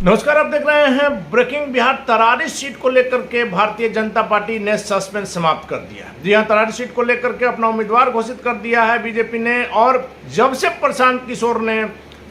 नमस्कार, आप देख रहे हैं ब्रेकिंग बिहार। तरारी सीट को लेकर के भारतीय जनता पार्टी ने सस्पेंस समाप्त कर दिया है। जी हां, तरारी सीट को लेकर के अपना उम्मीदवार घोषित कर दिया है बीजेपी ने। और जब से प्रशांत किशोर ने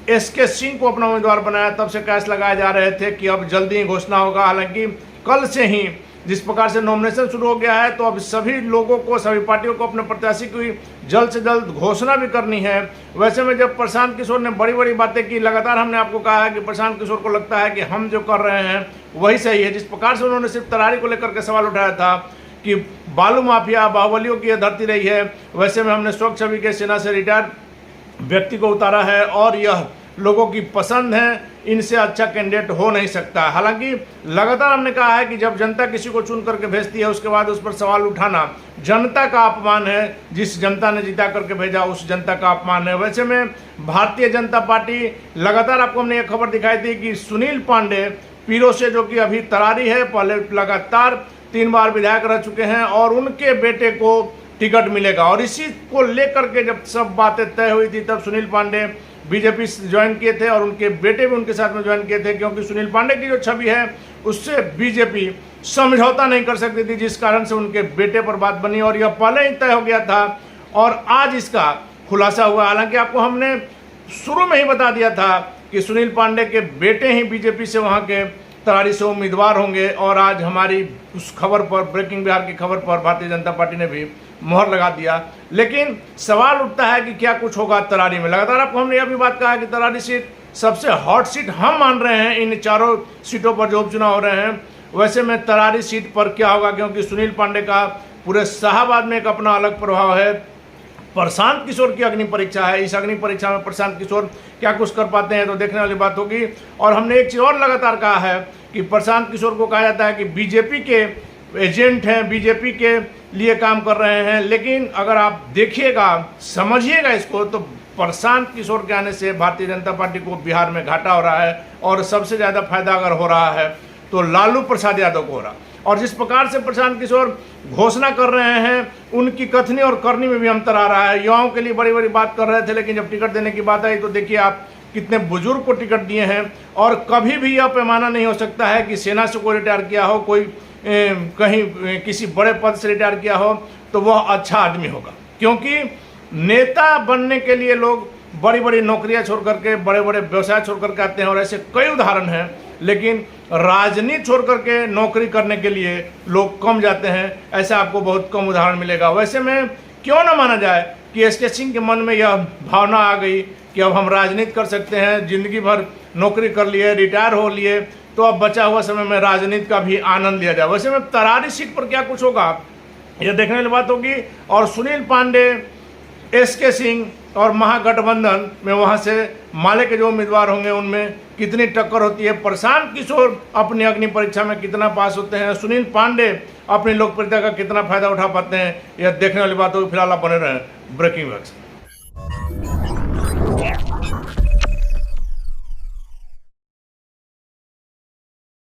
एसके सिंह को अपना उम्मीदवार बनाया, तब से कयास लगाए जा रहे थे कि अब जल्दी ही घोषणा होगा। हालांकि कल से ही जिस प्रकार से नॉमिनेशन शुरू हो गया है, तो अब सभी लोगों को, सभी पार्टियों को अपने प्रत्याशी की जल्द से जल्द घोषणा भी करनी है। वैसे में जब प्रशांत किशोर ने बड़ी बड़ी बातें की, लगातार हमने आपको कहा है कि प्रशांत किशोर को लगता है कि हम जो कर रहे हैं वही सही है। जिस प्रकार से उन्होंने सिर्फ तरारी को लेकर के सवाल उठाया था कि बालू माफिया बाहुबलियों की धरती रही है, वैसे में हमने स्वच्छ छवि के सेना से रिटायर्ड व्यक्ति को उतारा है और यह लोगों की पसंद है, इनसे अच्छा कैंडिडेट हो नहीं सकता। हालांकि लगातार हमने कहा है कि जब जनता किसी को चुन करके भेजती है, उसके बाद उस पर सवाल उठाना जनता का अपमान है। जिस जनता ने जिता करके भेजा, उस जनता का अपमान है। वैसे में भारतीय जनता पार्टी लगातार, आपको हमने एक खबर दिखाई थी कि सुनील पांडे पीरो से, जो कि अभी तरारी है, पहले लगातार 3 बार विधायक रह चुके हैं, और उनके बेटे को टिकट मिलेगा। और इसी को लेकर के जब सब बातें तय हुई थी, तब सुनील पांडे बीजेपी ज्वाइन किए थे और उनके बेटे भी उनके साथ में ज्वाइन किए थे, क्योंकि सुनील पांडे की जो छवि है उससे बीजेपी समझौता नहीं कर सकती थी, जिस कारण से उनके बेटे पर बात बनी और यह पहले ही तय हो गया था और आज इसका खुलासा हुआ। हालांकि आपको हमने शुरू में ही बता दिया था कि सुनील पांडे के बेटे ही बीजेपी से वहां के तरारी से उम्मीदवार होंगे, और आज हमारी उस खबर पर, ब्रेकिंग बिहार की खबर पर भारतीय जनता पार्टी ने भी मोहर लगा दिया। लेकिन सवाल उठता है कि क्या कुछ होगा तरारी में। लगातार आपको हमने यह भी बात कहा कि तरारी सीट सबसे हॉट सीट हम मान रहे हैं इन चारों सीटों पर जो उपचुनाव हो रहे हैं। वैसे में तरारी सीट पर क्या होगा, क्योंकि सुनील पांडे का पूरे शाहबाद में एक अपना अलग प्रभाव है। प्रशांत किशोर की अग्नि परीक्षा है। इस अग्नि परीक्षा में प्रशांत किशोर क्या कुछ कर पाते हैं, तो देखने वाली बात होगी। और हमने एक चीज़ और लगातार कहा है कि प्रशांत किशोर को कहा जाता है कि बीजेपी के एजेंट हैं, बीजेपी के लिए काम कर रहे हैं। लेकिन अगर आप देखिएगा, समझिएगा इसको, तो प्रशांत किशोर के आने से भारतीय जनता पार्टी को बिहार में घाटा हो रहा है, और सबसे ज़्यादा फायदा अगर हो रहा है तो लालू प्रसाद यादव को हो रहा। और जिस प्रकार से प्रशांत किशोर घोषणा कर रहे हैं, उनकी कथनी और करनी में भी अंतर आ रहा है। युवाओं के लिए बड़ी बड़ी बात कर रहे थे, लेकिन जब टिकट देने की बात आई तो देखिए आप कितने बुजुर्ग को टिकट दिए हैं। और कभी भी यह पैमाना नहीं हो सकता है कि सेना से कोई रिटायर किया हो, कोई कहीं किसी बड़े पद से रिटायर किया हो तो वह अच्छा आदमी होगा। क्योंकि नेता बनने के लिए लोग बड़ी बड़ी नौकरियां छोड़ करके, बड़े बड़े व्यवसाय छोड़ करके आते हैं, और ऐसे कई उदाहरण हैं। लेकिन राजनीति छोड़ करके नौकरी करने के लिए लोग कम जाते हैं, ऐसा आपको बहुत कम उदाहरण मिलेगा। वैसे में क्यों ना माना जाए कि एसके सिंह के मन में यह भावना आ गई कि अब हम राजनीति कर सकते हैं, जिंदगी भर नौकरी कर लिए, रिटायर हो लिए, तो अब बचा हुआ समय में राजनीति का भी आनंद लिया जाए। वैसे में तरारी सीट पर क्या कुछ होगा, यह देखने वाली बात होगी। और सुनील पांडे, एसके सिंह और महागठबंधन में वहां से माले के जो उम्मीदवार होंगे, उनमें कितनी टक्कर होती है। प्रशांत किशोर अपनी अग्नि परीक्षा में कितना पास होते हैं, सुनील पांडे अपनी लोकप्रियता का कितना फायदा उठा पाते हैं, यह देखने वाली बात होगी। फिलहाल आप बने रहें ब्रेकिंग न्यूज।